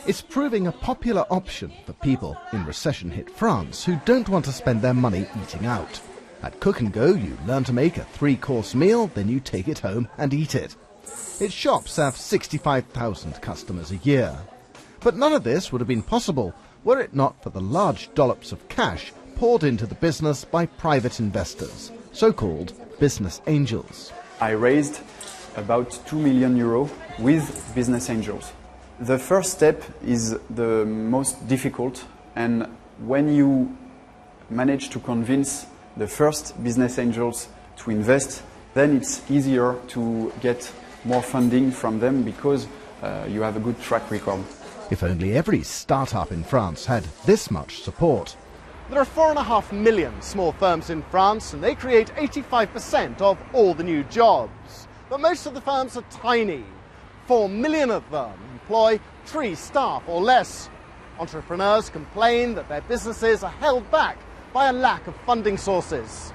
It's proving a popular option for people in recession-hit France who don't want to spend their money eating out. At Cook & Go, you learn to make a 3-course meal, then you take it home and eat it. Its shops have 65,000 customers a year. But none of this would have been possible were it not for the large dollops of cash poured into the business by private investors, so-called business angels. I raised about 2 million euros with business angels. The first step is the most difficult, and when you manage to convince the first business angels to invest, then it's easier to get more funding from them because you have a good track record. If only every startup in France had this much support. There are 4.5 million small firms in France, and they create 85% of all the new jobs. But most of the firms are tiny. 4 million of them employ 3 staff or less. Entrepreneurs complain that their businesses are held back by a lack of funding sources.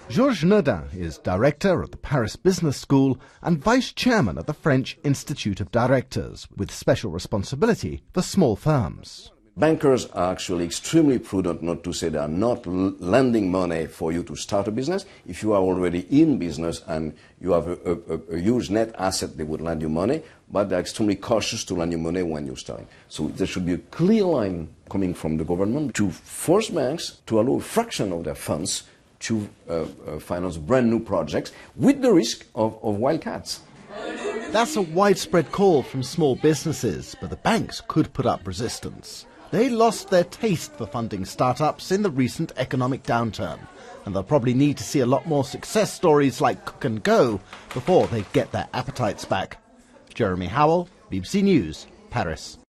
Georges Nodin is director of the Paris Business School and vice chairman of the French Institute of Directors, with special responsibility for small firms. Bankers are actually extremely prudent not to say they are not lending money for you to start a business. If you are already in business and you have a huge net asset, they would lend you money, but they're extremely cautious to lend you money when you're starting. So there should be a clear line coming from the government to force banks to allow a fraction of their funds to finance brand new projects with the risk of wildcats. That's a widespread call from small businesses, but the banks could put up resistance. They lost their taste for funding startups in the recent economic downturn, and they'll probably need to see a lot more success stories like Cook & Go before they get their appetites back. Jeremy Howell, BBC News, Paris.